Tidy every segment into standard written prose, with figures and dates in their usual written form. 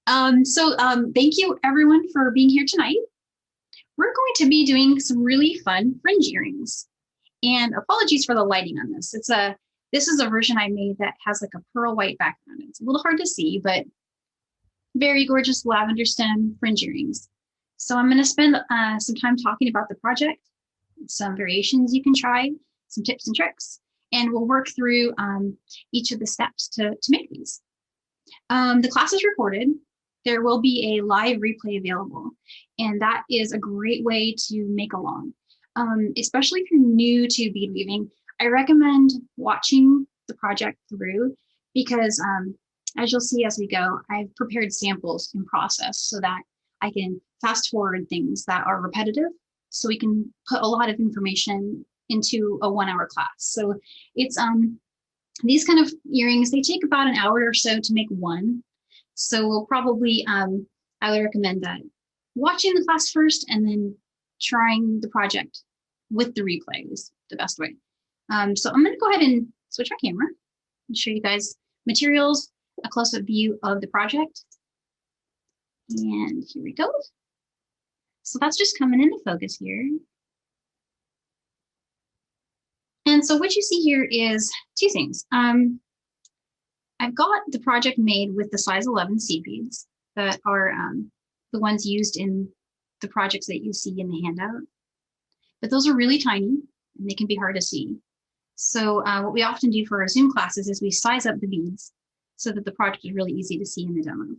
Thank you everyone for being here tonight. We're going to be doing some really fun fringe earrings. And apologies for the lighting on this. This is a version I made that has like a pearl white background. It's a little hard to see, but very gorgeous lavender stem fringe earrings. So I'm going to spend some time talking about the project, some variations you can try, some tips and tricks, and we'll work through each of the steps to make these. The class is recorded. There will be a live replay available, and that is a great way to make along. Especially if you're new to bead weaving, I recommend watching the project through because as you'll see as we go, I've prepared samples in process so that I can fast forward things that are repetitive so we can put a lot of information into a 1 hour class. So it's these kind of earrings, they take about an hour or so to make one. So we'll probably, I would recommend that watching the class first and then trying the project with the replay is the best way. So I'm gonna go ahead and switch my camera and show you guys materials, a close-up view of the project. And here we go. So that's just coming into focus here. And so what you see here is two things. I've got the project made with the size 11 seed beads that are the ones used in the projects that you see in the handout. But those are really tiny and they can be hard to see. So what we often do for our Zoom classes is we size up the beads so that the project is really easy to see in the demo.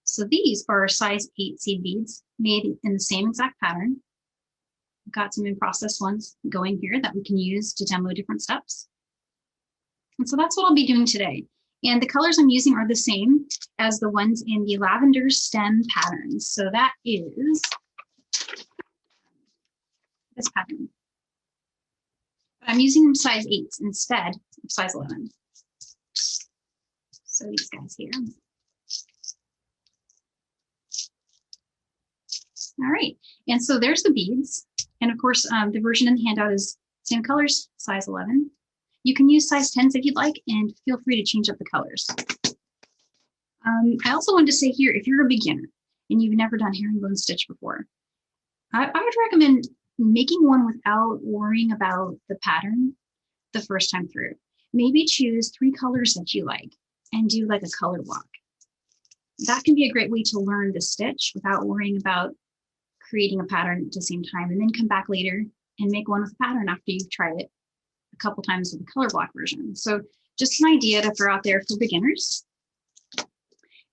So these are size 8 seed beads made in the same exact pattern. I've got some in-process ones going here that we can use to demo different steps. And so that's what I'll be doing today. And the colors I'm using are the same as the ones in the lavender stem patterns. So that is this pattern. But I'm using them size 8s instead of size 11. So these guys here. All right, and so there's the beads. And of course, the version in the handout is same colors, size 11. You can use size 10s if you'd like, and feel free to change up the colors. I also wanted to say here, if you're a beginner and you've never done herringbone stitch before, I would recommend making one without worrying about the pattern the first time through. Maybe choose 3 colors that you like and do like a color block. That can be a great way to learn the stitch without worrying about creating a pattern at the same time, and then come back later and make one with a pattern after you've tried it a couple times with the color block version. So just an idea to throw out there for beginners.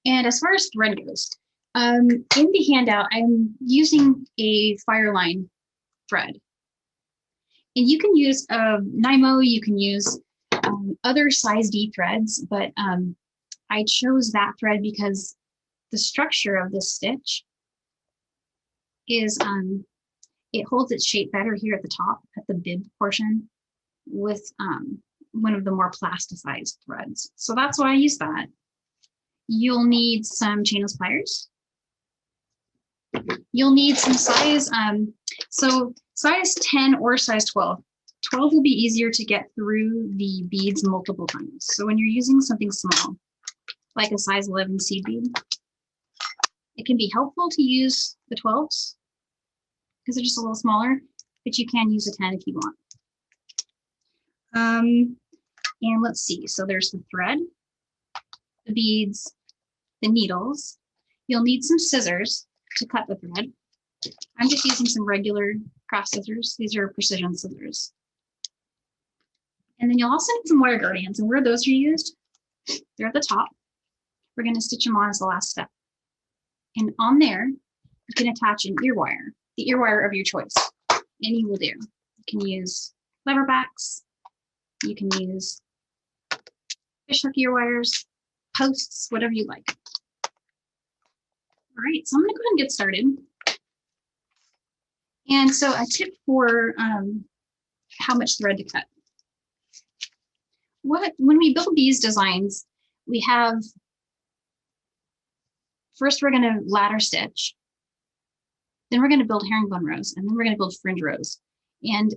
And as far as thread goes, in the handout, I'm using a Fireline thread. And you can use Nymo, you can use other size D threads, but I chose that thread because the structure of this stitch is it holds its shape better here at the top, at the bib portion, with one of the more plasticized threads. So that's why I use that. You'll need some chainless pliers. You'll need some size, so size 10 or size 12. 12 will be easier to get through the beads multiple times. So when you're using something small, like a size 11 seed bead, it can be helpful to use the 12s because they're just a little smaller, but you can use a 10 if you want. And let's see, so there's the thread, the beads, the needles. You'll need some scissors to cut the thread. I'm just using some regular craft scissors. These are precision scissors. And then you'll also need some wire guardians, and where those are used, they're at the top. We're going to stitch them on as the last step. And on there, you can attach an ear wire, the ear wire of your choice. Any will do. You can use lever backs. You can use fishhook ear wires, posts, whatever you like. All right, so I'm going to go ahead and get started. And so a tip for how much thread to cut. When we build these designs, we have, first we're going to ladder stitch, then we're going to build herringbone rows, and then we're going to build fringe rows. And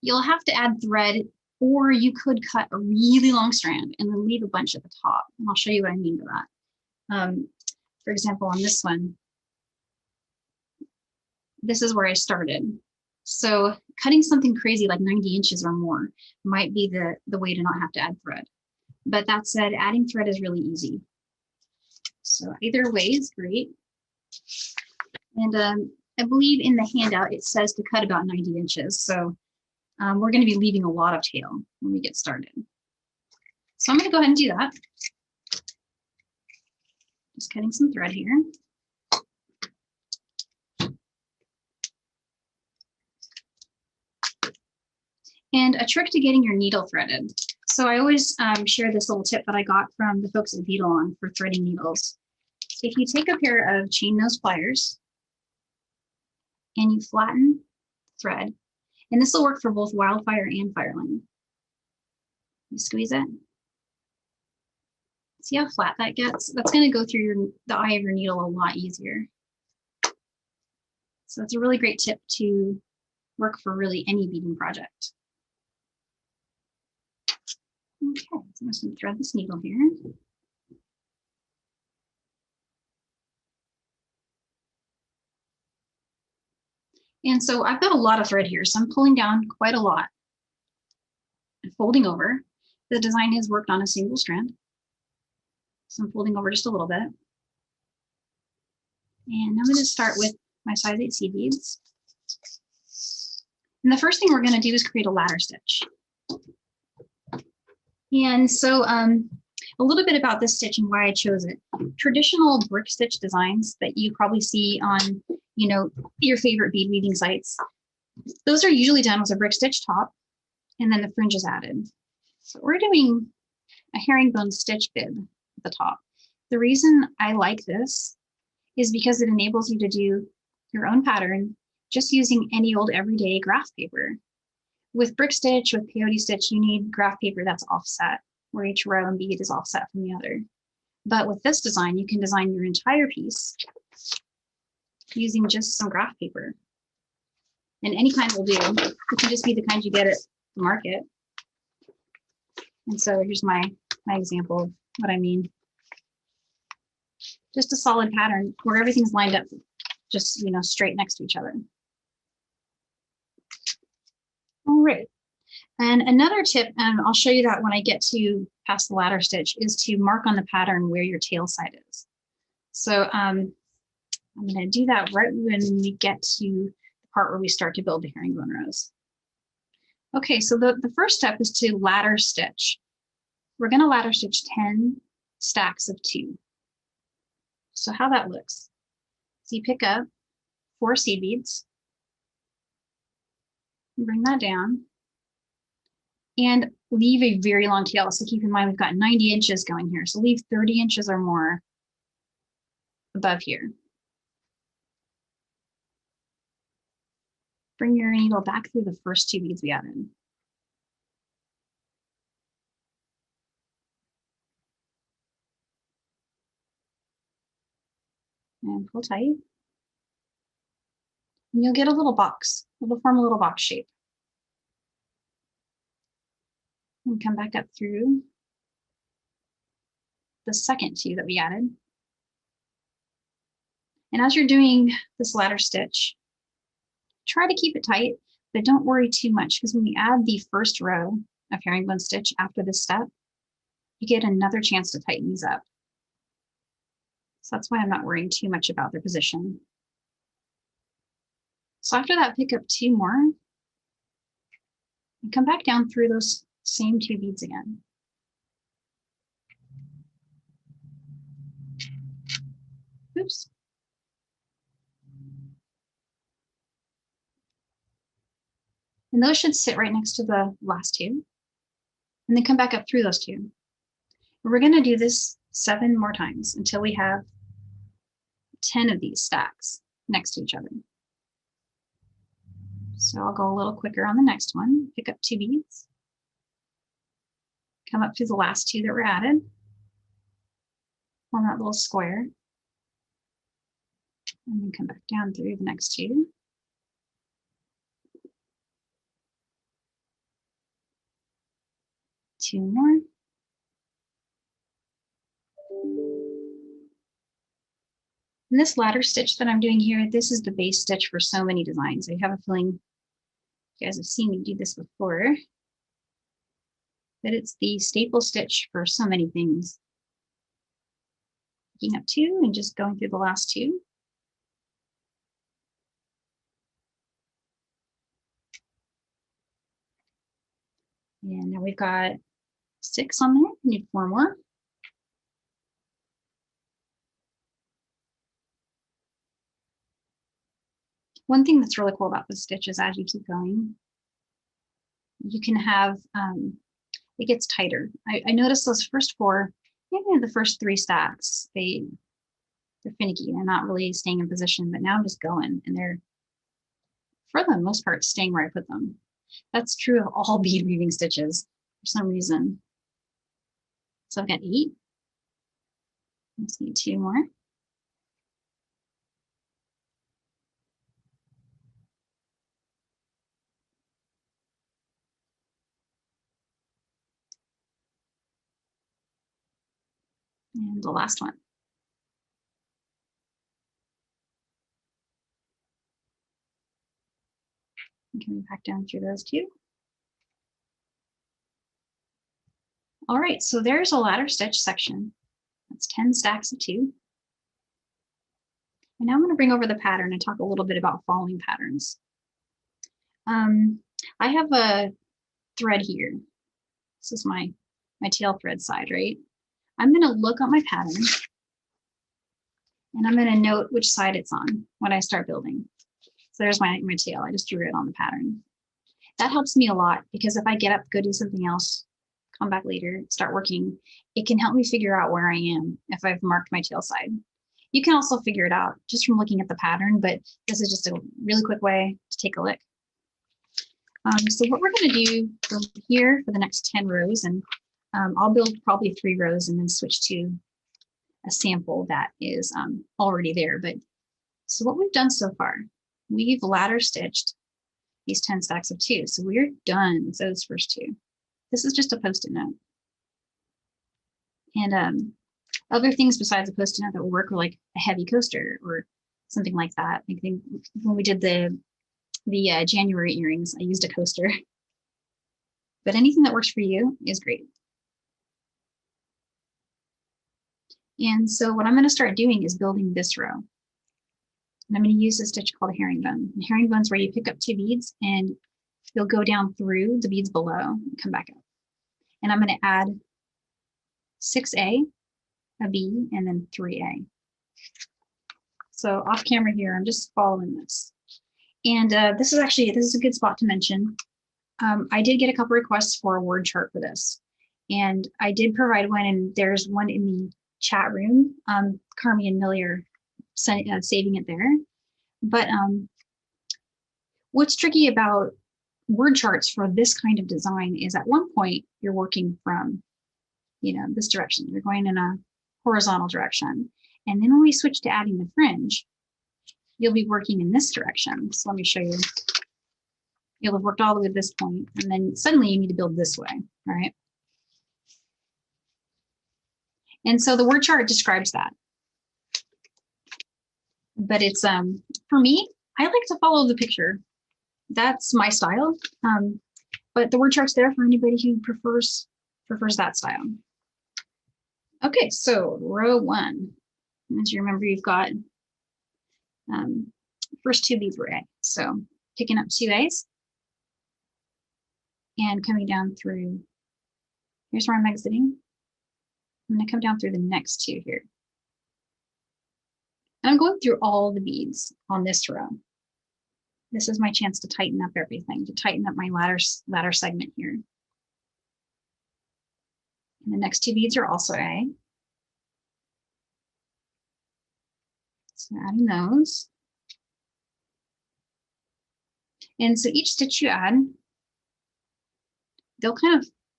you'll have to add thread, or you could cut a really long strand and then leave a bunch at the top. And I'll show you what I mean by that. For example, on this one, this is where I started. So cutting something crazy like 90 inches or more might be the way to not have to add thread. But that said, adding thread is really easy. So either way is great. And I believe in the handout, it says to cut about 90 inches. So we're going to be leaving a lot of tail when we get started. So I'm going to go ahead and do that. Just cutting some thread here. And a trick to getting your needle threaded. So I always share this little tip that I got from the folks at Beetle on for threading needles. If you take a pair of chain nose pliers and you flatten thread, and this will work for both wildfire and fireline. You squeeze it. See how flat that gets? That's going to go through the eye of your needle a lot easier. So it's a really great tip to work for really any beading project. Okay, so I'm just going to thread this needle here. And so I've got a lot of thread here, so I'm pulling down quite a lot and folding over. The design is worked on a single strand. So I'm folding over just a little bit. And I'm going to start with my size 8 seed beads. And the first thing we're going to do is create a ladder stitch. And so a little bit about this stitch and why I chose it. Traditional brick stitch designs that you probably see on, you know, your favorite bead weaving sites, those are usually done with a brick stitch top and then the fringe is added. So we're doing a herringbone stitch bib at the top. The reason I like this is because it enables you to do your own pattern just using any old everyday graph paper. With brick stitch, with peyote stitch, you need graph paper that's offset, where each row and bead is offset from the other. But with this design, you can design your entire piece using just some graph paper. And any kind will do. It can just be the kind you get at the market. And so here's my example of what I mean. Just a solid pattern where everything's lined up, just, you know, straight next to each other. All right. And another tip, and I'll show you that when I get to past the ladder stitch, is to mark on the pattern where your tail side is. So I'm going to do that right when we get to the part where we start to build the herringbone rows. Okay, so the first step is to ladder stitch. We're going to ladder stitch 10 stacks of 2. So how that looks. So you pick up 4 seed beads, bring that down, and leave a very long tail. So keep in mind, we've got 90 inches going here. So leave 30 inches or more above here. Bring your needle back through the first 2 beads we added. And pull tight. And you'll get a little box. It'll form a little box shape. And come back up through the second 2 that we added. And as you're doing this ladder stitch, try to keep it tight, but don't worry too much, because when we add the first row of herringbone stitch after this step, you get another chance to tighten these up. So that's why I'm not worrying too much about their position. So after that, pick up 2 more and come back down through those same 2 beads again. Oops. And those should sit right next to the last 2. And then come back up through those 2. And we're going to do this 7 more times until we have 10 of these stacks next to each other. So I'll go a little quicker on the next one. Pick up 2 beads. Come up through the last 2 that were added. Form that little square. And then come back down through the next 2. Two more. And this ladder stitch that I'm doing here, this is the base stitch for so many designs. I have a feeling you guys have seen me do this before, that it's the staple stitch for so many things. Picking up 2 and just going through the last 2. And now we've got 6 on there, we need 4 more. One thing that's really cool about this stitch is as you keep going, you can have, it gets tighter. I noticed those first 4, maybe the first 3 stacks, they're finicky. They're not really staying in position, but now I'm just going and they're, for the most part, staying where I put them. That's true of all bead weaving stitches for some reason. So I've got 8. Let's need 2 more. And the last one. And coming back down through those 2. All right, so there's a ladder stitch section. That's 10 stacks of 2. And now I'm going to bring over the pattern and talk a little bit about following patterns. I have a thread here. This is my tail thread side, right? I'm going to look at my pattern and I'm going to note which side it's on when I start building. So there's my tail. I just drew it on the pattern. That helps me a lot because if I get up, go do something else, come back later, start working, it can help me figure out where I am if I've marked my tail side. You can also figure it out just from looking at the pattern, but this is just a really quick way to take a look. So what we're going to do from here for the next 10 rows, and I'll build probably 3 rows and then switch to a sample that is already there. But so what we've done so far, we've ladder stitched these 10 stacks of 2. So we're done with those first 2. This is just a post-it note. And other things besides a post-it note that will work are like a heavy coaster or something like that. I think when we did the January earrings, I used a coaster. But anything that works for you is great. And so what I'm going to start doing is building this row. And I'm going to use a stitch called a herringbone. And herringbone's where you pick up 2 beads and you'll go down through the beads below and come back up. And I'm going to add 6A, a B, and then 3A. So off camera here, I'm just following this. And this is a good spot to mention. I did get a couple requests for a word chart for this. And I did provide one, and there's one in the chat room. Carmi and Millie are saving it there. But what's tricky about word charts for this kind of design is at one point you're working from, this direction. You're going in a horizontal direction. And then when we switch to adding the fringe, you'll be working in this direction. So let me show you. You'll have worked all the way to this point, and then suddenly you need to build this way, all right? And so the word chart describes that. But it's, for me, I like to follow the picture. That's my style. But the word chart's there for anybody who prefers that style. Okay, so row 1. As you remember, you've got first 2 beads were A. So picking up 2 A's and coming down through, here's where I'm exiting. I'm going to come down through the next 2 here. And I'm going through all the beads on this row. This is my chance to tighten up everything, to tighten up my ladder segment here. And the next 2 beads are also A. So adding those. And so each stitch you add,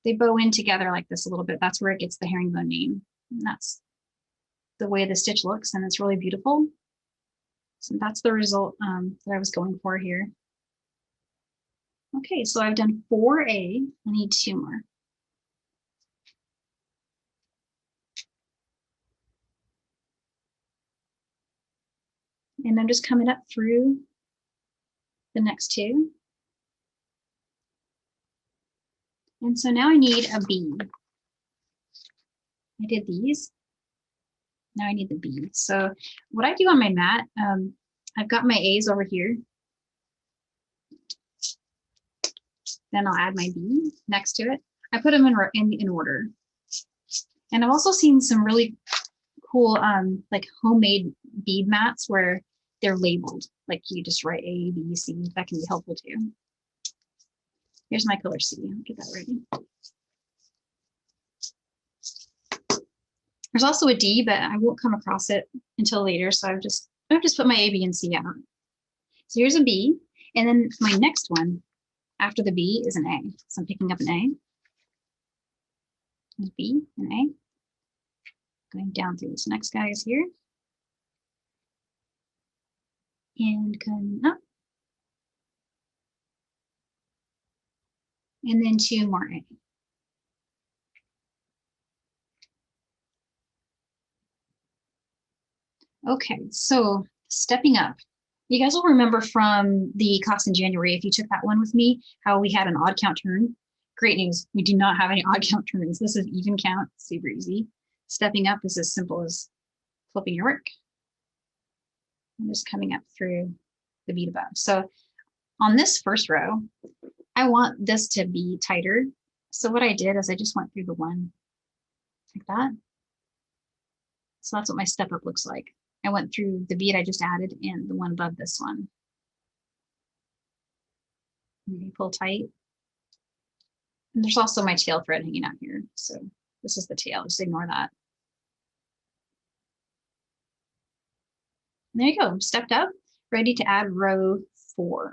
they bow in together like this a little bit. That's where it gets the herringbone name. And that's the way the stitch looks, and it's really beautiful. So that's the result that I was going for here. Okay, so I've done 4A. I need 2 more. And I'm just coming up through the next two. And so now I need a B. I did these. Now I need the B. So what I do on my mat, I've got my A's over here. Then I'll add my B next to it. I put them in order. And I've also seen some really cool like homemade bead mats where they're labeled. Like you just write A, B, C. That can be helpful too. Here's my color C. I'll get that ready. There's also a D, but I won't come across it until later. So I've just put my A, B, and C out. So here's a B. And then my next one after the B is an A. So I'm picking up an A. There's B, an A. Going down through this next guy is here. And coming up. And then two more A. Okay, so stepping up. You guys will remember from the class in January, if you took that one with me, how we had an odd count turn. Great news, we do not have any odd count turns. This is even count, super easy. Stepping up is as simple as flipping your work. I'm just coming up through the bead above. So on this first row, I want this to be tighter. So what I did is I just went through the one like that. So that's what my step up looks like. I went through the bead I just added and the one above this one. Maybe pull tight. And there's also my tail thread hanging out here. So this is the tail, just ignore that. And there you go, I'm stepped up, ready to add row 4.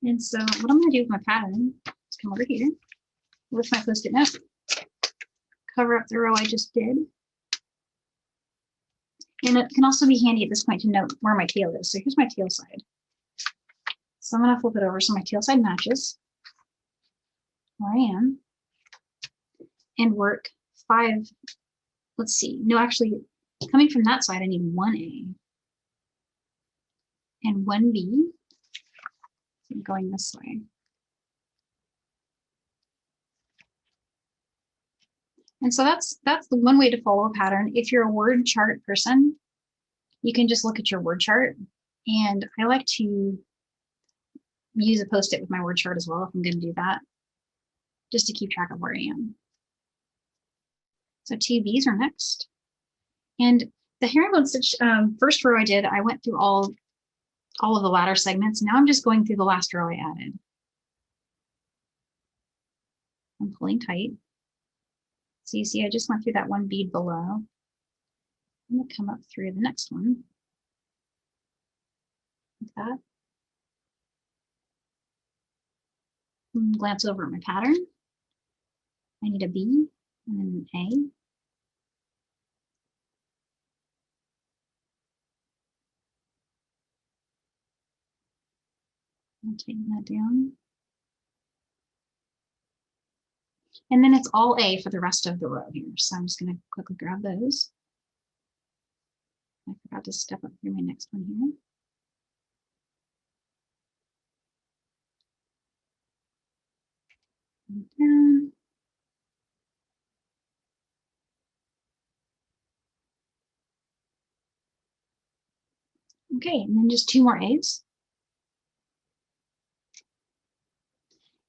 And so what I'm gonna do with my pattern is come over here with my Post-it note, cover up the row I just did. And it can also be handy at this point to note where my tail is. So here's my tail side. So I'm gonna flip it over so my tail side matches where I am and work 5, let's see, no, actually coming from that side, I need 1 A and 1 B. So I'm going this way. And so that's the one way to follow a pattern. If you're a word chart person, you can just look at your word chart. And I like to use a Post-it with my word chart as well if I'm going to do that, just to keep track of where I am. So 2 B's are next. And the herringbone stitch, first row I did, I went through all of the ladder segments. Now I'm just going through the last row I added. I'm pulling tight. So you see, I just went through that 1 bead below. I'm going to come up through the next one, like that. And glance over at my pattern. I need a B and then an A. I'll tighten that down. And then it's all A for the rest of the row here. So I'm just going to quickly grab those. I forgot to step up through my next one here. And down. Okay, and then just 2 more A's.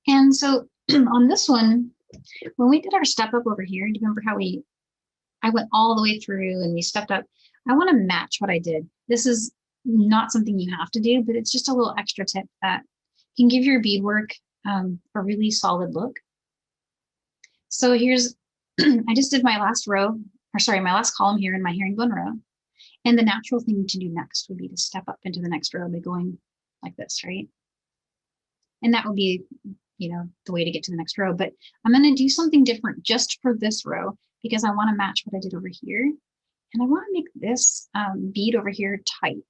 And so on this one, when we did our step up over here, do you remember how I went all the way through and we stepped up? I want to match what I did. This is not something you have to do, but it's just a little extra tip that can give your beadwork a really solid look. So here's, I just did my last row, or sorry, my last column here in my herringbone row. And the natural thing to do next would be to step up into the next row by going like this, right? And that would be, you know, the way to get to the next row. But I'm going to do something different just for this row because I want to match what I did over here. And I want to make this bead over here tight.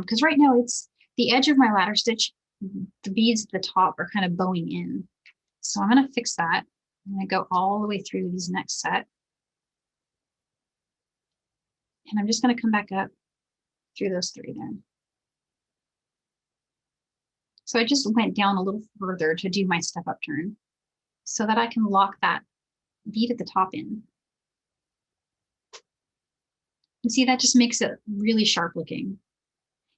Because right now it's the edge of my ladder stitch, the beads at the top are kind of bowing in. So I'm going to fix that. I'm going to go all the way through these next set. And I'm just going to come back up through those 3 there. So I just went down a little further to do my step up turn so that I can lock that bead at the top in. And see, that just makes it really sharp looking.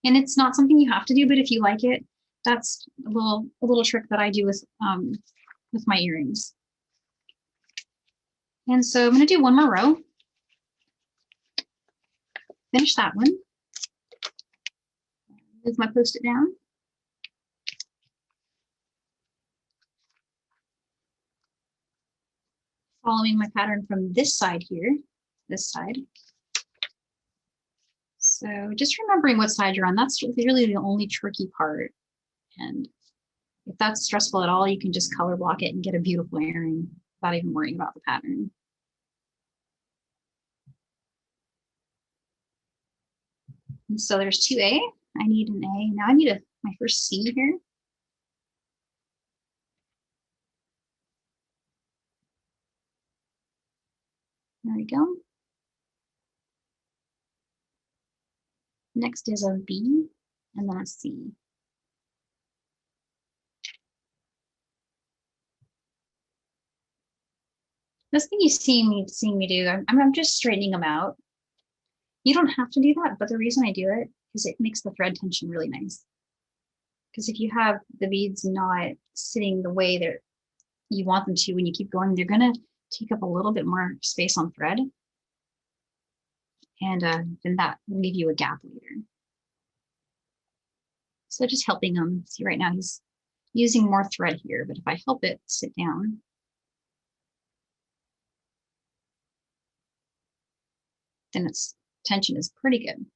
And it's not something you have to do, but if you like it, that's a little trick that I do with my earrings. And so I'm going to do one more row. Finish that one. Move my post-it down. Following my pattern from this side here, this side. So just remembering what side you're on, that's really the only tricky part. And if that's stressful at all, you can just color block it and get a beautiful earring without even worrying about the pattern. And so there's 2A. I need an A. Now I need my first C here. There we go. Next is a B and then a C. This thing you seeing me do, I'm just straightening them out. You don't have to do that, but the reason I do it is it makes the thread tension really nice. Because if you have the beads not sitting the way that you want them to when you keep going, they're gonna take up a little bit more space on thread. And then that will leave you a gap later. So just helping them. See, right now he's using more thread here, but if I help it sit down, then its tension is pretty good.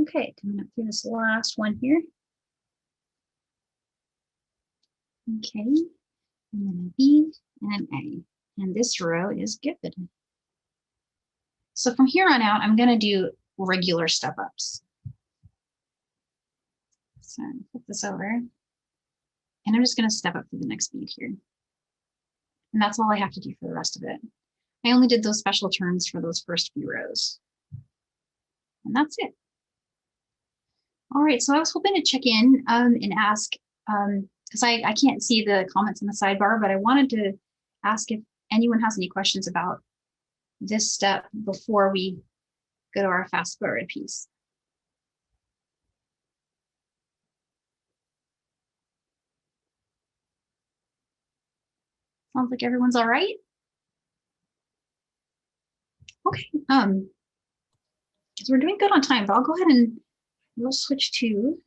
Okay, coming up through this last one here. Okay, and then a B and an A. And this row is good. So from here on out, I'm going to do regular step ups. So flip this over. And I'm just going to step up to the next bead here. And that's all I have to do for the rest of it. I only did those special turns for those first few rows. And that's it. All right, so I was hoping to check in and ask, because I can't see the comments in the sidebar, but I wanted to ask if anyone has any questions about this step before we go to our fast forward piece. Sounds like everyone's all right. Okay, because we're doing good on time, but I'll go ahead and we'll switch to.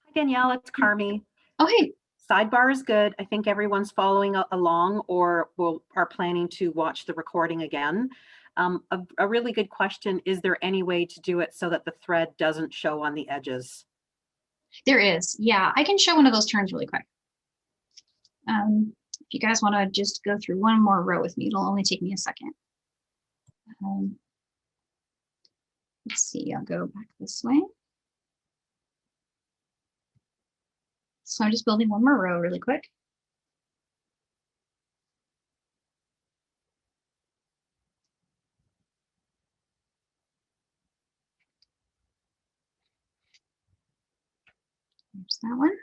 Hi, Danielle, it's Carmi. Oh, hey. Sidebar is good. I think everyone's following along or are planning to watch the recording again. A really good question, is there any way to do it so that the thread doesn't show on the edges? There is, yeah. I can show one of those turns really quick. If you guys want to just go through one more row with me, it'll only take me a second. Let's see, I'll go back this way. So I'm just building one more row really quick. There's that one.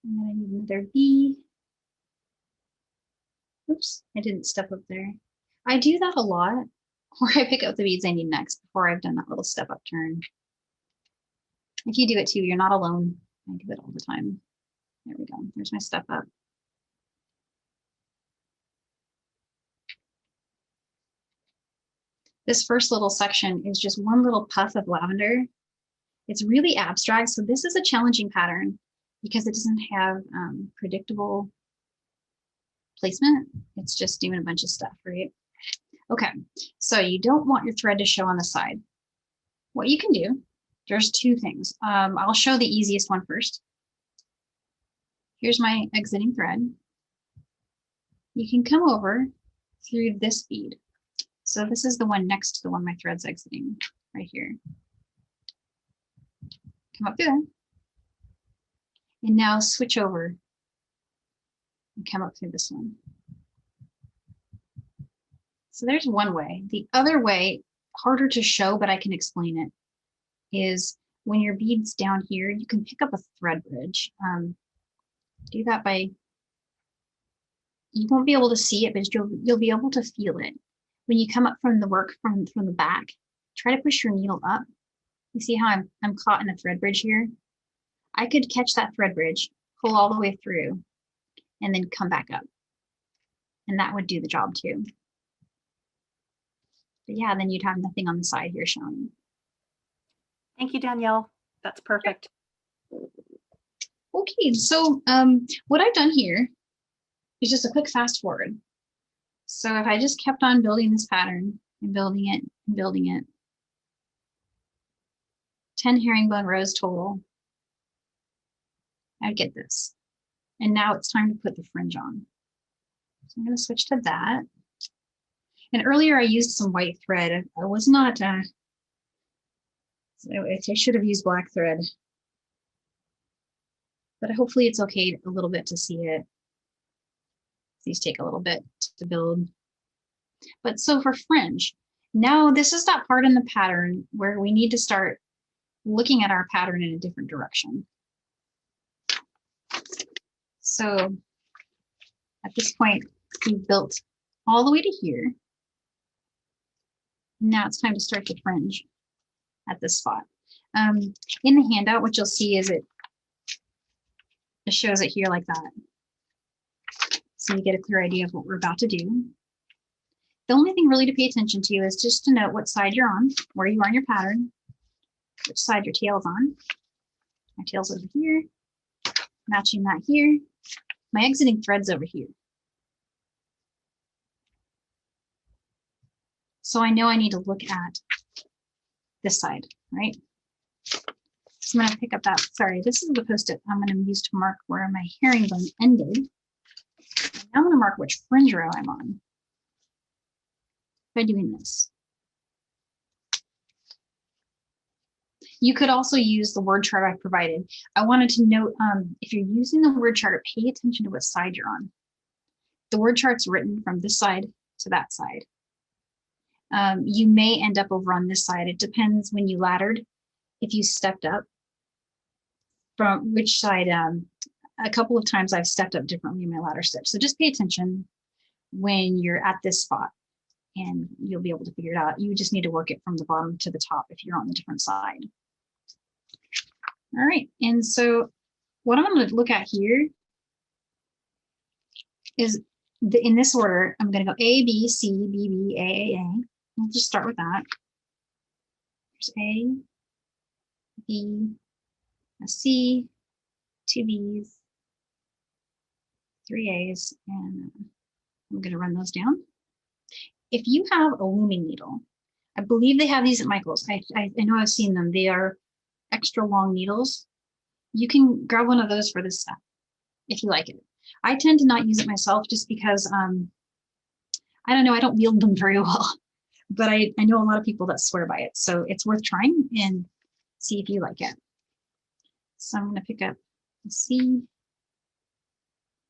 And then I need another B. Oops, I didn't step up there. I do that a lot, where I pick up the beads I need next before I've done that little step up turn. If you do it too, you're not alone. I do it all the time. There we go. There's my step up. This first little section is just one little puff of lavender. It's really abstract, so this is a challenging pattern because it doesn't have predictable placement. It's just doing a bunch of stuff, right? Okay, so you don't want your thread to show on the side. What you can do, there's 2 things. I'll show the easiest one first. Here's my exiting thread. You can come over through this bead. So this is the one next to the one my thread's exiting, right here. Come up through there. And now switch over and come up through this one. So there's one way. The other way, harder to show, but I can explain it, is when your bead's down here, you can pick up a thread bridge. Do that by, you won't be able to see it, but you'll be able to feel it. When you come up from the work from the back, try to push your needle up. You see how I'm caught in a thread bridge here? I could catch that thread bridge, pull all the way through, and then come back up. And that would do the job too. But yeah, then you'd have nothing on the side here showing. Thank you, Danielle. That's perfect. Okay, so what I've done here is just a quick fast forward. So if I just kept on building this pattern and building it and building it, 10 herringbone rows total, I'd get this. And now it's time to put the fringe on. So I'm going to switch to that. And earlier I used some white thread. I was not, I should have used black thread. But hopefully it's okay a little bit to see it. These take a little bit to build. But so for fringe, now this is that part in the pattern where we need to start looking at our pattern in a different direction. So at this point, we've built all the way to here. Now it's time to start the fringe at this spot. In the handout, what you'll see is it shows it here like that. So you get a clear idea of what we're about to do. The only thing really to pay attention to is just to note what side you're on, where you are in your pattern, which side your tail's on. My tail's over here, matching that here. My exiting thread's over here. So I know I need to look at this side, right? So I'm going to pick up that, sorry, this is the post-it I'm going to use to mark where my herringbone ended. Now I'm going to mark which fringe row I'm on by doing this. You could also use the word chart I provided. I wanted to note, if you're using the word chart, pay attention to what side you're on. The word chart's written from this side to that side. You may end up over on this side. It depends when you laddered, if you stepped up from which side. A couple of times I've stepped up differently in my ladder stitch. So just pay attention when you're at this spot and you'll be able to figure it out. You just need to work it from the bottom to the top if you're on the different side. All right, and so what I'm going to look at here is in this order. I'm going to go A, B, C, B, B, A, A. We'll just start with that. There's A, B, a C, 2 B's, 3 A's, and I'm going to run those down. If you have a looming needle, I believe they have these at Michael's. I know I've seen them. They are extra long needles. You can grab one of those for this stuff if you like it. I tend to not use it myself just because, I don't know, I don't wield them very well. But I know a lot of people that swear by it. So it's worth trying and see if you like it. So I'm going to pick up a C,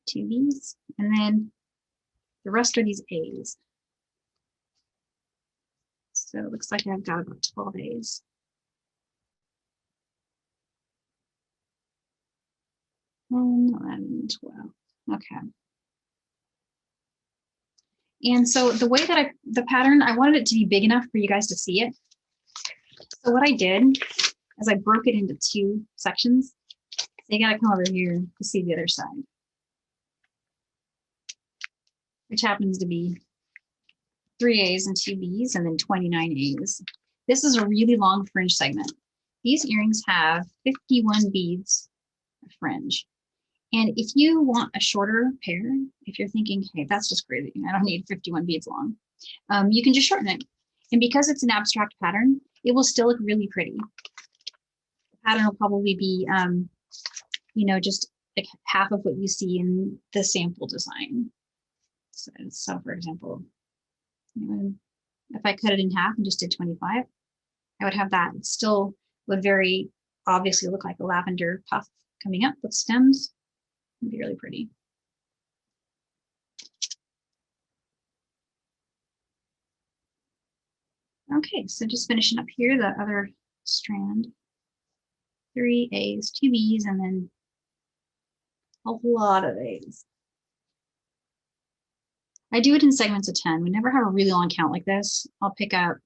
2 B's, and then the rest are these A's. So it looks like I've got about 12 A's. And 11, 12. Okay. And so the way that the pattern, I wanted it to be big enough for you guys to see it. So what I did is I broke it into 2 sections. So you gotta come over here to see the other side, which happens to be 3 A's and 2 B's and then 29 A's. This is a really long fringe segment. These earrings have 51 beads of fringe. And if you want a shorter pair, if you're thinking, hey, that's just crazy, I don't need 51 beads long, you can just shorten it. And because it's an abstract pattern, it will still look really pretty. The pattern will probably be, you know, just like half of what you see in the sample design. So for example, if I cut it in half and just did 25, I would have that. It still would very obviously look like a lavender puff coming up with stems. It'd be really pretty. Okay, so just finishing up here, the other strand. 3 A's, 2 B's, and then a lot of A's. I do it in segments of 10. We never have a really long count like this. I'll pick up,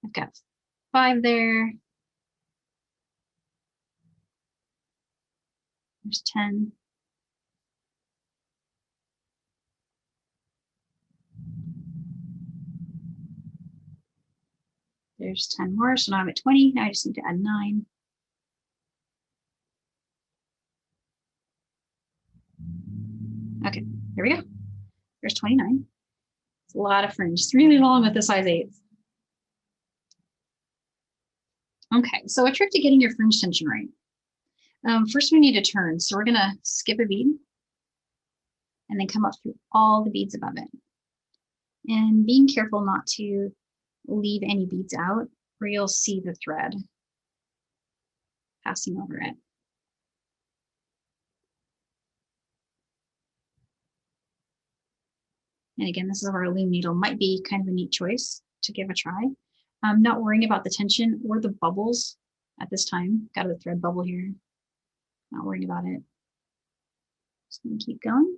I've got 5 there. There's 10. There's 10 more, so now I'm at 20. Now I just need to add 9. Okay, here we go. There's 29. It's a lot of fringe. It's really long with the size 8. Okay, so a trick to getting your fringe tension right. First we need to turn. So we're gonna skip a bead and then come up through all the beads above it. And being careful not to leave any beads out or you'll see the thread passing over it. And again, this is where a loom needle might be kind of a neat choice to give a try. I'm not worrying about the tension or the bubbles at this time. Got a thread bubble here. Not worrying about it. Just gonna keep going.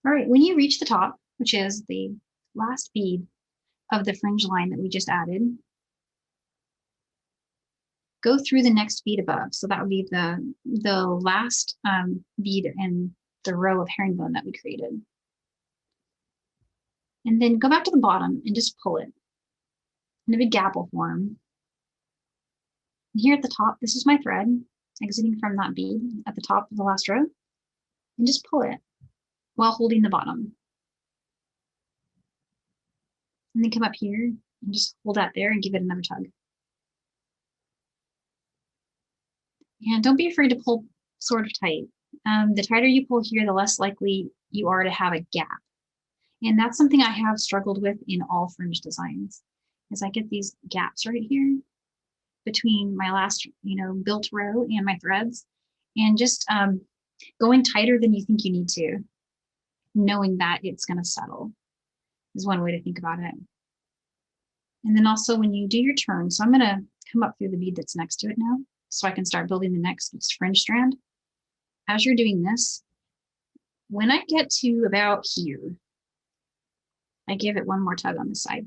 All right, when you reach the top, which is the last bead of the fringe line that we just added, go through the next bead above. So that would be the last bead in the row of herringbone that we created. And then go back to the bottom and just pull it. And a big gap will form. And here at the top, this is my thread exiting from that bead at the top of the last row. And just pull it while holding the bottom. And then come up here and just hold that there and give it another tug. And don't be afraid to pull sort of tight. The tighter you pull here, the less likely you are to have a gap. And that's something I have struggled with in all fringe designs, is I get these gaps right here between my last, built row and my threads. And just going tighter than you think you need to, knowing that it's going to settle, is one way to think about it. And then also when you do your turn, so I'm going to come up through the bead that's next to it now, so I can start building the next fringe strand. As you're doing this, when I get to about here, I give it one more tug on the side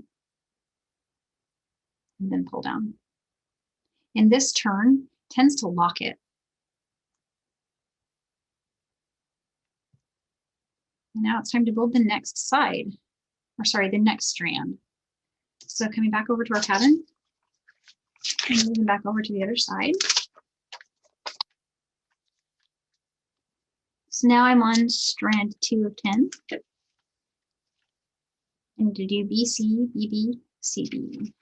and then pull down. And this turn tends to lock it. And now it's time to build the next side, or sorry, the next strand. So coming back over to our pattern and moving back over to the other side. So now I'm on strand 2 of 10. And to do BC, BB, CB.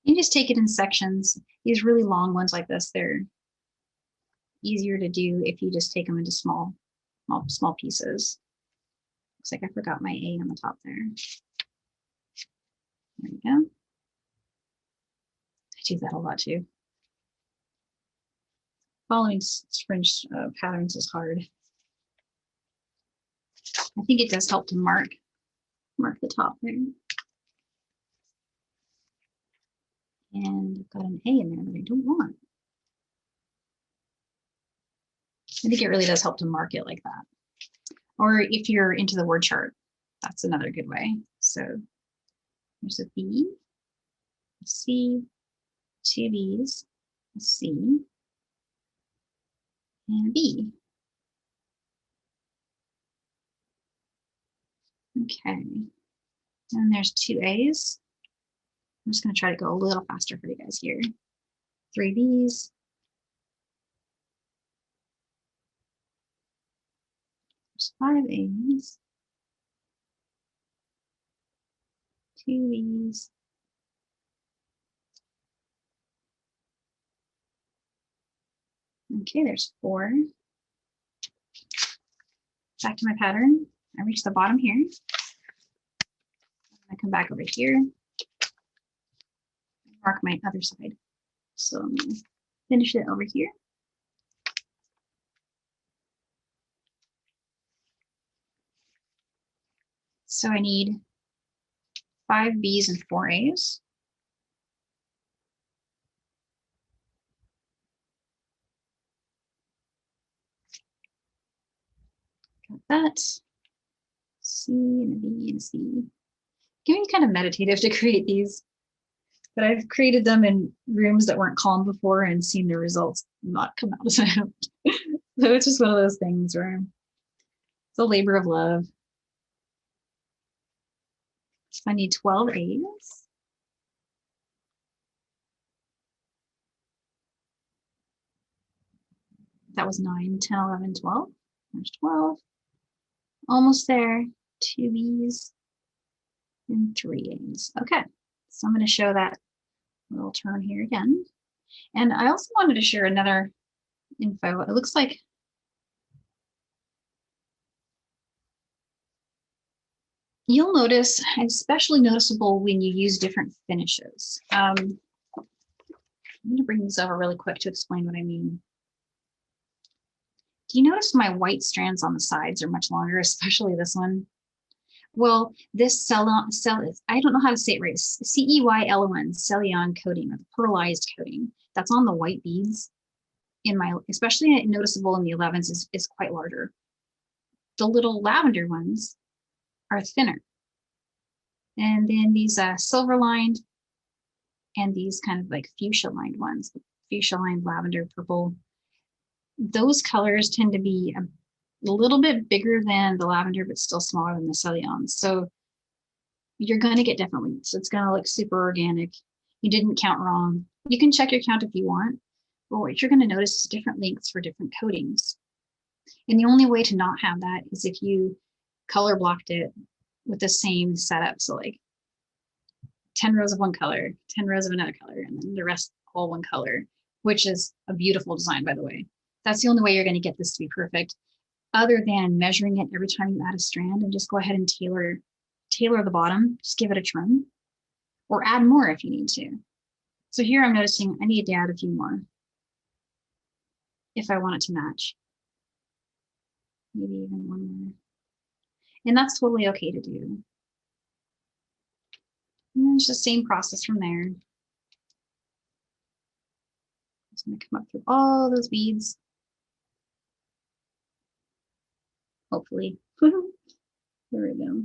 You just take it in sections. These really long ones like this, they're easier to do if you just take them into small pieces. Looks like I forgot my A on the top there. There we go. I do that a lot too. Following fringe patterns is hard. I think it does help to mark the top there. And I've got an A in there that I don't want. I think it really does help to mark it like that. Or if you're into the word chart, that's another good way. So there's a B, a C, 2 B's, a C, and a B. Okay, and there's 2 A's. I'm just going to try to go a little faster for you guys here. 3 B's. There's 5 A's. 2 B's. Okay, there's 4. Back to my pattern. I reach the bottom here. I come back over here. Mark my other side. So finish it over here. So I need 5 B's and 4 A's. Got that. C and a B and C. Getting kind of meditative to create these, but I've created them in rooms that weren't calm before and seen the results not come out as I hoped. So it's just one of those things where it's a labor of love. So I need 12 A's. That was 9, 10, 11, 12. There's 12. Almost there. 2 B's and 3 A's. Okay, so I'm going to show that little turn here again. And I also wanted to share another info. It looks like you'll notice, especially noticeable when you use different finishes. I'm going to bring these over really quick to explain what I mean. Do you notice my white strands on the sides are much longer, especially this one? Well, this I don't know how to say it right. CEYLON, Celion coating, or the pearlized coating that's on the white beads in my, especially noticeable in the 11s, is quite larger. The little lavender ones are thinner. And then these silver lined and these kind of like fuchsia lined ones, fuchsia lined lavender, purple, those colors tend to be a little bit bigger than the lavender, but still smaller than the Celions. So you're going to get different lengths. It's going to look super organic. You didn't count wrong. You can check your count if you want, but what you're going to notice is different lengths for different coatings. And the only way to not have that is if you color blocked it with the same setup. So like 10 rows of one color, 10 rows of another color, and then the rest all one color, which is a beautiful design, by the way. That's the only way you're going to get this to be perfect, other than measuring it every time you add a strand and just go ahead and tailor the bottom, just give it a trim, or add more if you need to. So here I'm noticing I need to add a few more if I want it to match. Maybe even one more. And that's totally okay to do. And it's the same process from there. It's going to come up through all those beads. Hopefully. There we go.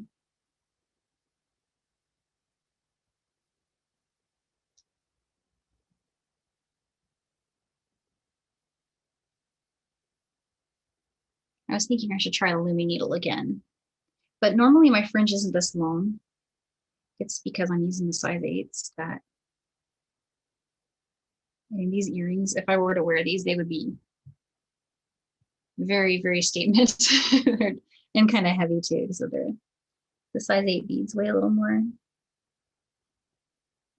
I was thinking I should try a Lumi needle again, but normally my fringe isn't this long. It's because I'm using the size 8s that, I mean, these earrings, if I were to wear these, they would be very, very statement and kind of heavy too. So they're the size 8 beads weigh a little more.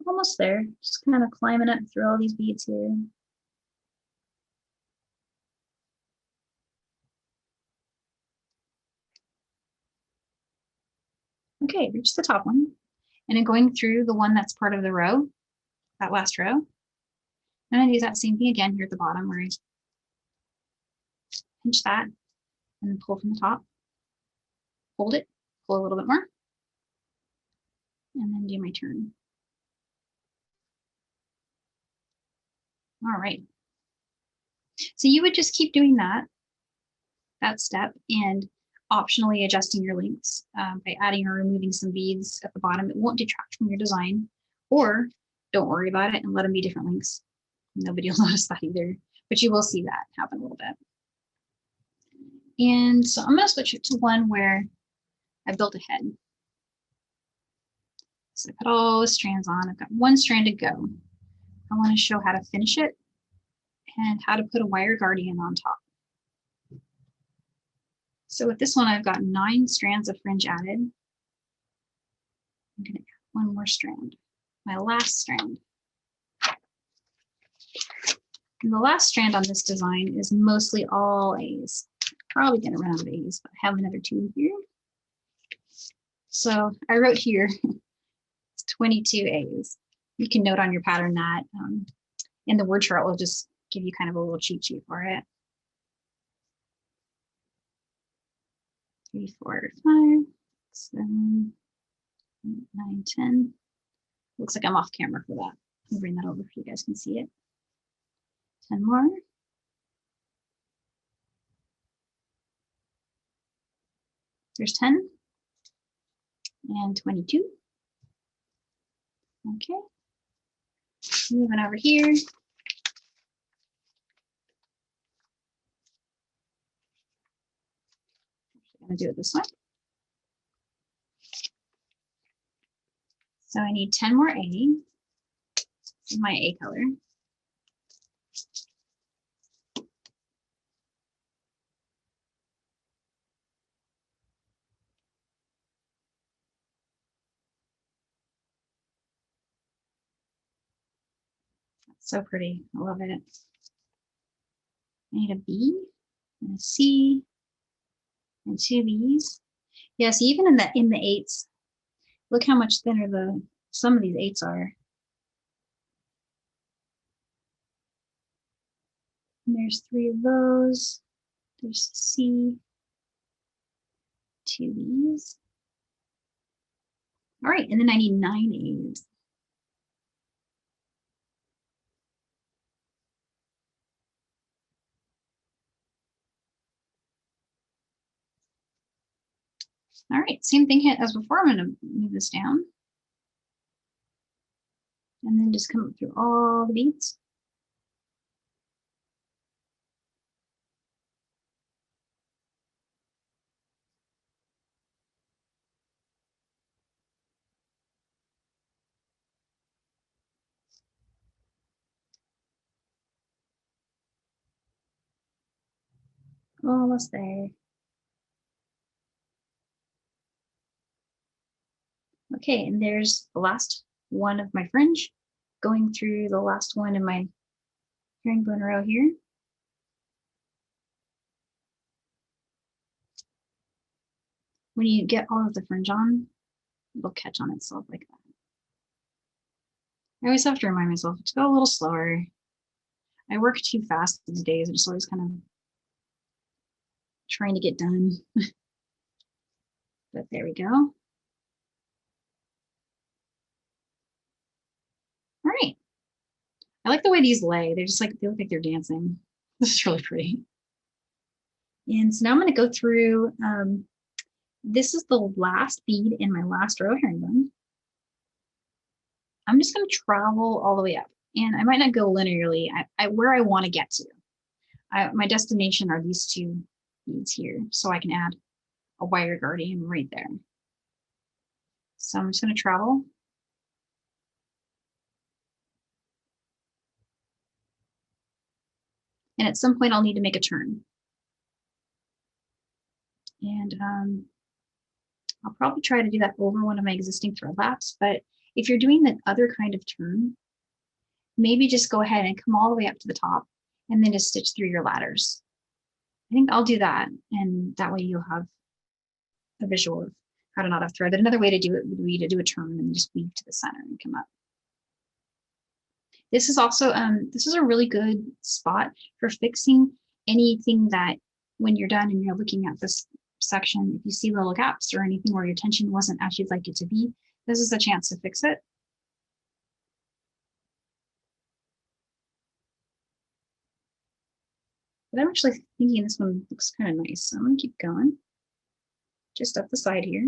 Almost there, just kind of climbing up through all these beads here. Okay, reach the top one. And then going through the one that's part of the row, that last row. I'm gonna do that same thing again here at the bottom where I pinch that and then pull from the top. Hold it, pull a little bit more, and then do my turn. All right. So you would just keep doing that step, and optionally adjusting your lengths by adding or removing some beads at the bottom. It won't detract from your design, or don't worry about it and let them be different lengths. Nobody will notice that either, but you will see that happen a little bit. And so I'm going to switch it to one where I built a head. So I put all the strands on. I've got one strand to go. I want to show how to finish it and how to put a wire guardian on top. So with this one, I've got 9 strands of fringe added. I'm going to add one more strand, my last strand. And the last strand on this design is mostly all A's. Probably going to run out of A's, but I have another 2 here. So I wrote here, it's 22 A's. You can note on your pattern that in the word chart, we'll just give you kind of a little cheat sheet for it. 3, 4, 5, 7, 8, 9, 10. Looks like I'm off camera for that. I'll bring that over so you guys can see it. 10 more. There's 10 and 22. Okay. Moving over here. I'm going to do it this way. So I need 10 more A. This is my A color. That's so pretty. I love it. I need a B and a C and 2 B's. Yes, even in the 8s, look how much thinner some of these 8s are. And there's 3 of those. There's C, 2 B's. All right, and then I need 9 A's. All right, same thing as before. I'm going to move this down. And then just come up through all the beads. Almost there. Okay, and there's the last one of my fringe, going through the last one in my herringbone row here. When you get all of the fringe on, it'll catch on itself like that. I always have to remind myself to go a little slower. I work too fast these days. I'm just always kind of trying to get done. But there we go. All right. I like the way these lay. They're just like, they look like they're dancing. This is really pretty. And so now I'm going to go through, this is the last bead in my last row of herringbone. I'm just going to travel all the way up, and I might not go linearly. Where I want to get to. My destination are these 2 beads here, so I can add a wire guardian right there. So I'm just going to travel. And at some point I'll need to make a turn. And I'll probably try to do that over one of my existing thread laps, but if you're doing the other kind of turn, maybe just go ahead and come all the way up to the top and then just stitch through your ladders. I think I'll do that, and that way you'll have a visual of how to not have thread. But another way to do it would be to do a turn and just weave to the center and come up. This is also, this is a really good spot for fixing anything that when you're done and you're looking at this section, if you see little gaps or anything where your tension wasn't as you'd like it to be, this is a chance to fix it. But I'm actually thinking this one looks kind of nice, so I'm going to keep going. Just up the side here.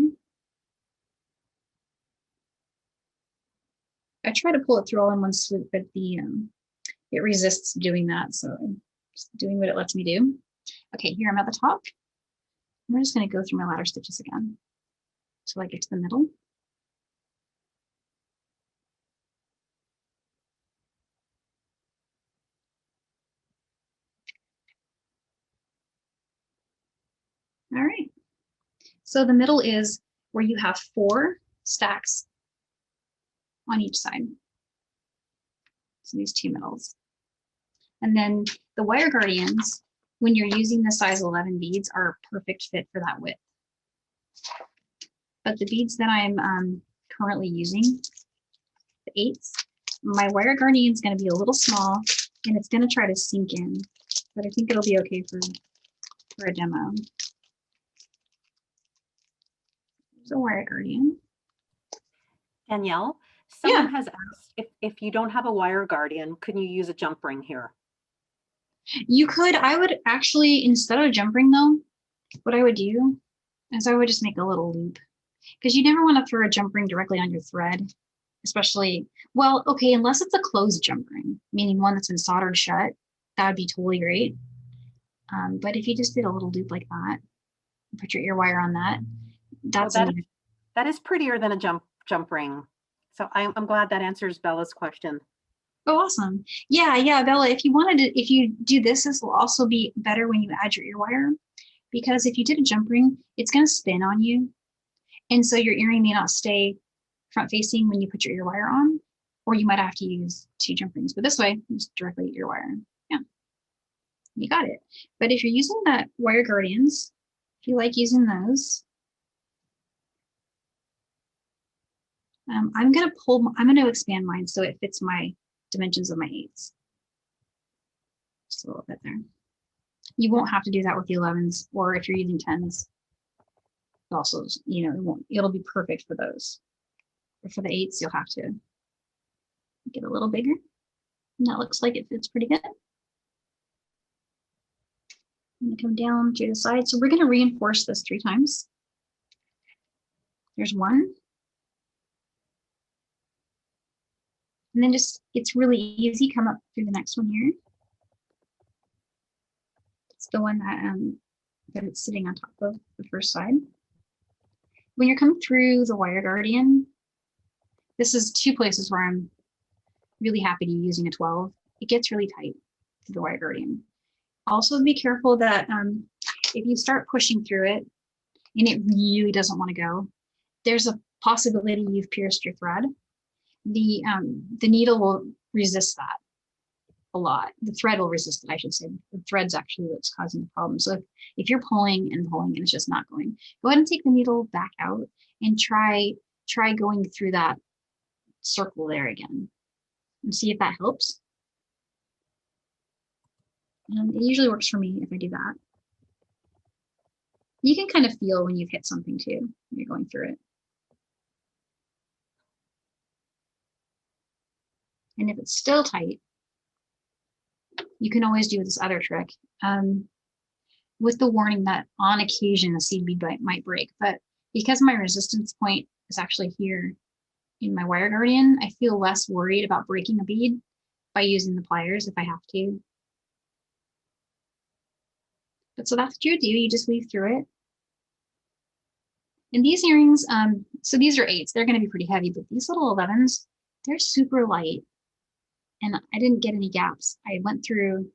I try to pull it through all in one swoop, but it resists doing that, so I'm just doing what it lets me do. Okay, here I'm at the top. I'm just going to go through my ladder stitches again until I get to the middle. All right. So the middle is where you have 4 stacks on each side. So these 2 middles. And then the wire guardians, when you're using the size 11 beads, are a perfect fit for that width. But the beads that I'm currently using, the 8s, my wire guardian is going to be a little small and it's gonna try to sink in, but I think it'll be okay for a demo. There's a wire guardian. Danielle, someone has asked if you don't have a wire guardian, can you use a jump ring here? You could. I would actually, instead of jump ring though, what I would do is I would just make a little loop, because you never want to throw a jump ring directly on your thread, especially, well, okay, unless it's a closed jump ring, meaning one that's been soldered shut, that would be totally great. But if you just did a little loop like that, put your ear wire on that, that is prettier than a jump ring. So I'm glad that answers Bella's question. Oh, awesome. Yeah, Bella, if you do this, this will also be better when you add your ear wire, because if you did a jump ring, it's going to spin on you. And so your earring may not stay front facing when you put your ear wire on, or you might have to use 2 jump rings. But this way, just directly ear wire. Yeah, you got it. But if you're using that wire guardians, if you like using those, I'm going to expand mine so it fits my dimensions of my 8s. Just a little bit there. You won't have to do that with the 11s, or if you're using 10s. Also, it'll be perfect for those. But for the 8s, you'll have to get a little bigger. And that looks like it fits pretty good. I'm gonna come down to the side. So we're gonna reinforce this 3 times. There's 1. And then it's really easy, come up through the next one here. It's the one that it's sitting on top of the first side. When you're coming through the wire guardian, this is 2 places where I'm really happy to be using a 12. It gets really tight to the wire guardian. Also be careful that if you start pushing through it and it really doesn't want to go, there's a possibility you've pierced your thread. The needle will resist that a lot. The thread will resist it, I should say. The thread's actually what's causing the problem. So if you're pulling and it's just not going, go ahead and take the needle back out and try going through that circle there again and see if that helps. And it usually works for me if I do that. You can kind of feel when you've hit something too, when you're going through it. And if it's still tight, you can always do this other trick with the warning that on occasion a seed bead might break. But because my resistance point is actually here in my wire guardian, I feel less worried about breaking a bead by using the pliers if I have to. But so that's what you do. You just weave through it. And these earrings, so these are 8s. They're going to be pretty heavy, but these little 11s, they're super light. And I didn't get any gaps. I went through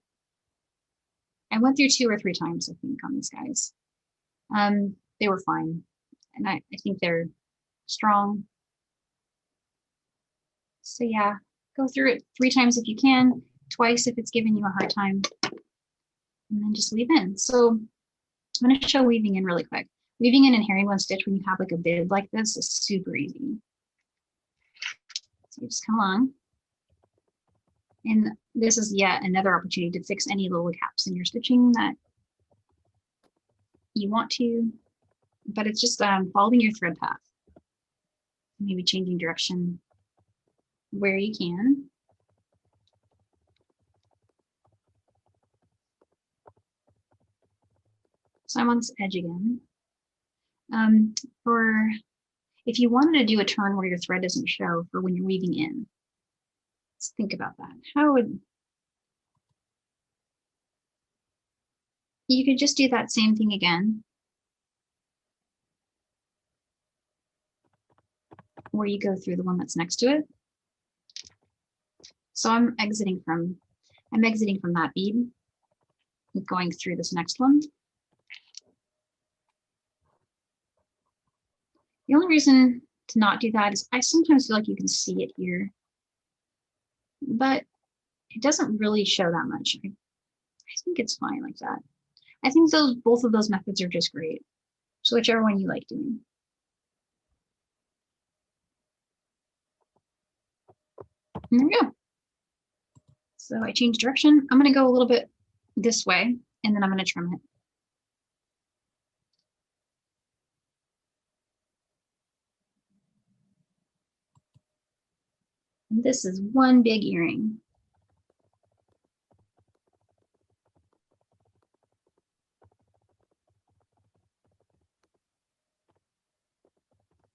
2 or 3 times, I think, on these guys. They were fine. And I think they're strong. So yeah, go through it 3 times if you can, twice if it's giving you a hard time, and then just weave in. So I'm going to show weaving in really quick. Weaving in herringbone stitch when you have like a bib like this is super easy. So you just come along. And this is yet another opportunity to fix any little gaps in your stitching that you want to, but it's just following your thread path. Maybe changing direction where you can. So I'm on this edge again. For if you wanted to do a turn where your thread doesn't show for when you're weaving in, let's think about that. You could just do that same thing again, where you go through the one that's next to it. So I'm exiting from that bead, going through this next one. The only reason to not do that is I sometimes feel like you can see it here, but it doesn't really show that much. I think it's fine like that. I think both of those methods are just great. So whichever one you like doing. And there we go. So I changed direction. I'm going to go a little bit this way, and then I'm going to trim it. And this is one big earring.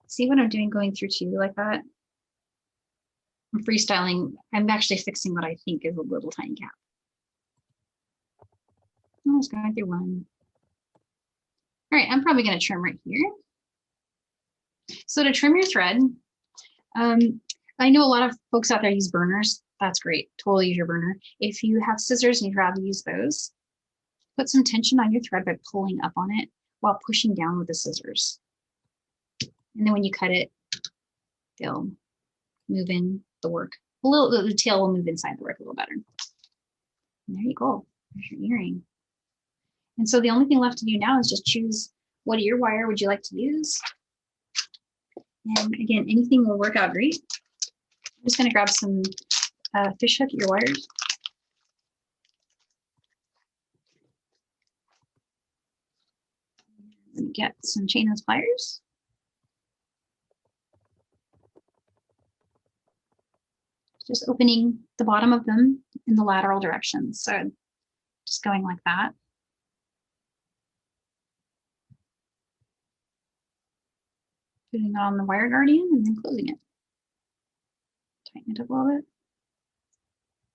See what I'm doing going through two like that? I'm freestyling. I'm actually fixing what I think is a little tiny gap. I was going through one. All right, I'm probably going to trim right here. So to trim your thread, I know a lot of folks out there use burners. That's great. Totally use your burner. If you have scissors and you'd rather use those, put some tension on your thread by pulling up on it while pushing down with the scissors. And then when you cut it, they'll move in the work. The tail will move inside the work a little better. And there you go. There's your earring. And so the only thing left to do now is just choose what ear wire would you like to use. And again, anything will work out great. I'm just going to grab some fish hook ear wires. And get some chain and pliers. Just opening the bottom of them in the lateral direction. So just going like that. Putting it on the wire guardian and then closing it. Tighten it up a little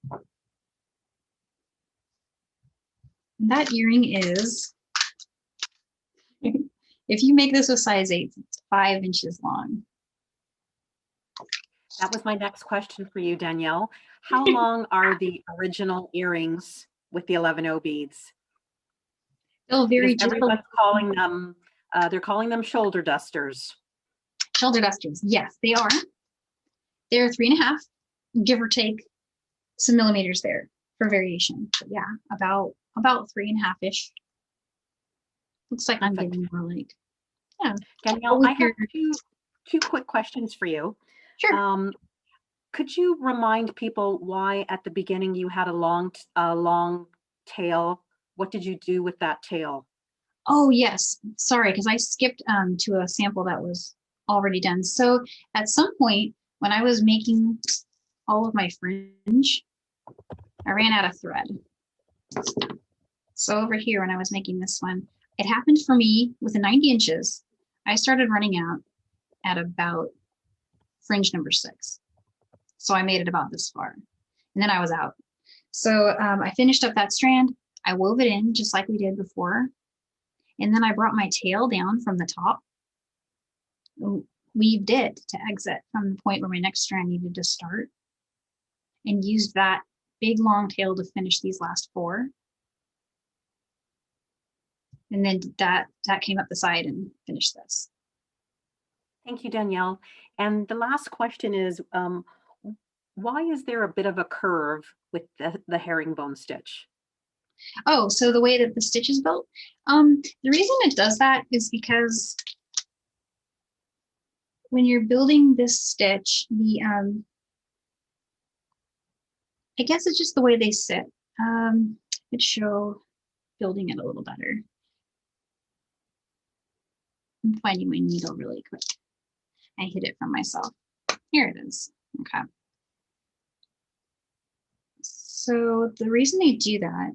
bit. And that earring is, if you make this a size 8, it's 5 inches long. That was my next question for you, Danielle. How long are the original earrings with the 11O beads? They'll vary. Everyone's calling them, they're calling them shoulder dusters. Shoulder dusters, yes, they are. They're 3.5, give or take some millimeters there for variation. But yeah, about 3.5-ish. Looks like I'm getting more like, yeah. Danielle, I have two quick questions for you. Sure. Could you remind people why at the beginning you had a long tail? What did you do with that tail? Oh yes, sorry, because I skipped to a sample that was already done. So at some point when I was making all of my fringe, I ran out of thread. So over here when I was making this one, it happened for me with the 90 inches. I started running out at about fringe number 6. So I made it about this far and then I was out. So I finished up that strand. I wove it in just like we did before. And then I brought my tail down from the top, weaved it to exit from the point where my next strand needed to start, and used that big long tail to finish these last 4. And then that came up the side and finished this. Thank you, Danielle. And the last question is, why is there a bit of a curve with the herringbone stitch? Oh, so the way that the stitch is built? The reason it does that is because when you're building this stitch, I guess it's just the way they sit. It show building it a little better. I'm finding my needle really quick. I hid it from myself. Here it is. Okay. So the reason they do that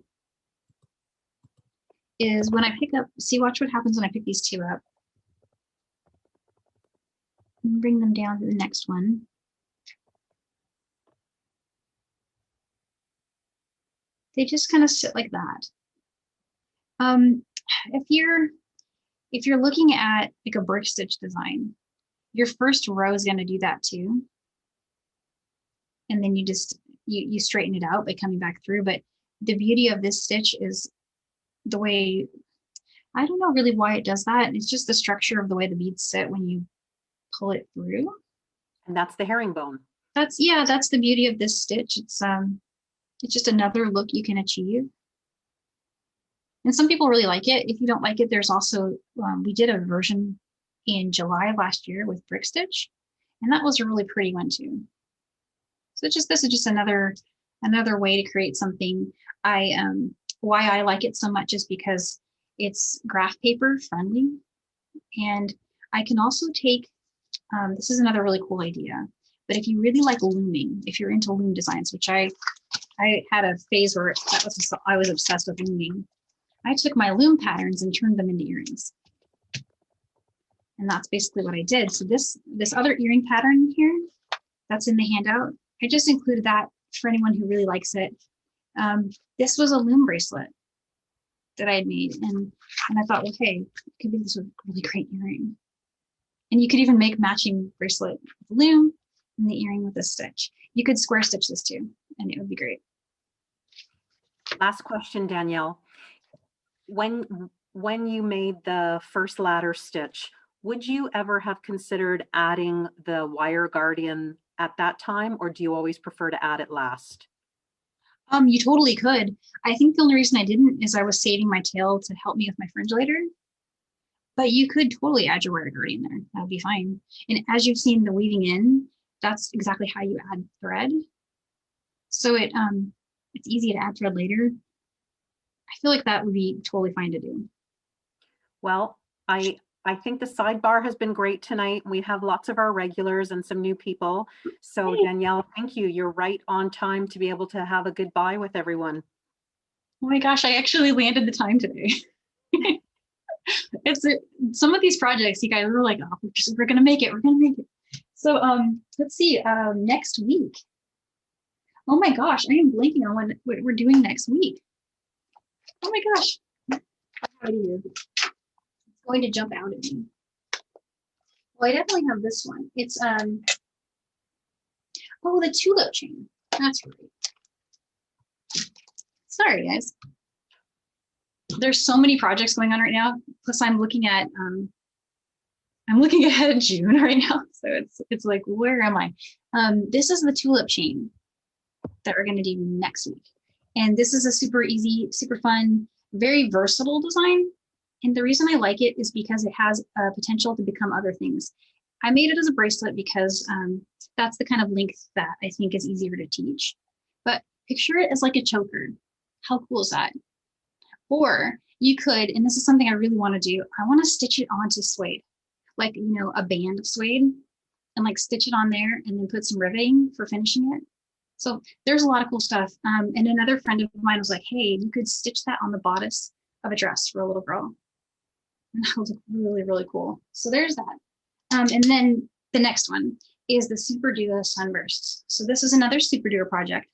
is when I pick up, see, watch what happens when I pick these 2 up. And bring them down to the next one. They just kind of sit like that. If you're looking at like a brick stitch design, your first row is going to do that too. And then you straighten it out by coming back through. But the beauty of this stitch is the way, I don't know really why it does that. It's just the structure of the way the beads sit when you pull it through. And that's the herringbone. That's the beauty of this stitch. It's just another look you can achieve. And some people really like it. If you don't like it, there's also, we did a version in July of last year with brick stitch, and that was a really pretty one too. So this is just another Another way to create something, why I like it so much is because it's graph paper friendly. And I can also take, this is another really cool idea, but if you really like looming, if you're into loom designs, which I had a phase where I was obsessed with looming. I took my loom patterns and turned them into earrings. And that's basically what I did. So this other earring pattern here, that's in the handout, I just included that for anyone who really likes it. This was a loom bracelet that I had made. And I thought, well, hey, it could be this a really great earring. And you could even make matching bracelet with the loom and the earring with a stitch. You could square stitch this too, and it would be great. Last question, Danielle. When you made the first ladder stitch, would you ever have considered adding the wire guardian at that time, or do you always prefer to add it last? You totally could. I think the only reason I didn't is I was saving my tail to help me with my fringe later. But you could totally add your wire guardian there. That would be fine. And as you've seen the weaving in, that's exactly how you add thread. So it's easy to add thread later. I feel like that would be totally fine to do. Well, I think the sidebar has been great tonight. We have lots of our regulars and some new people. So Danielle, thank you. You're right on time to be able to have a goodbye with everyone. Oh my gosh, I actually landed the time today. Some of these projects, you guys were like, oh, we're gonna make it. We're gonna make it. So let's see. Next week. Oh my gosh, I am blanking on what we're doing next week. Oh my gosh. It's going to jump out at me. Well, I definitely have this one. It's the Tulip Chain. That's right. Sorry, guys. There's so many projects going on right now. Plus, I'm looking ahead of June right now. So it's like, where am I? This is the Tulip Chain that we're going to do next week. And this is a super easy, super fun, very versatile design. And the reason I like it is because it has a potential to become other things. I made it as a bracelet because that's the kind of length that I think is easier to teach. But picture it as like a choker. How cool is that? Or you could, and this is something I really want to do, I want to stitch it onto suede, like, a band of suede, and like stitch it on there and then put some riveting for finishing it. So there's a lot of cool stuff. And another friend of mine was like, hey, you could stitch that on the bodice of a dress for a little girl. And that was really, really cool. So there's that. And then the next one is the Superduo Sunburst. So this is another Superduo project.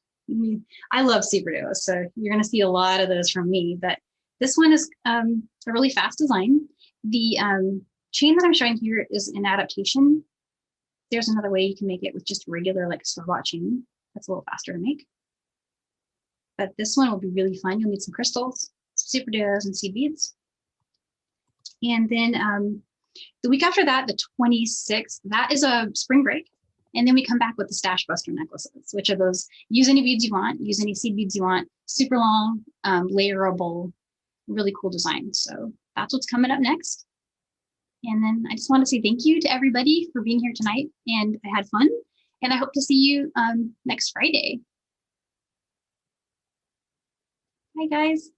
I love Superduos, so you're going to see a lot of those from me. But this one is a really fast design. The chain that I'm showing here is an adaptation. There's another way you can make it with just regular, like, store-bought chain. That's a little faster to make. But this one will be really fun. You'll need some crystals, some Superduos, and seed beads. And then the week after that, the 26th, that is a spring break. And then we come back with the Stash Buster necklaces, which are those, use any beads you want, use any seed beads you want, super long, layerable, really cool design. So that's what's coming up next. And then I just want to say thank you to everybody for being here tonight. And I had fun. And I hope to see you next Friday. Bye, guys.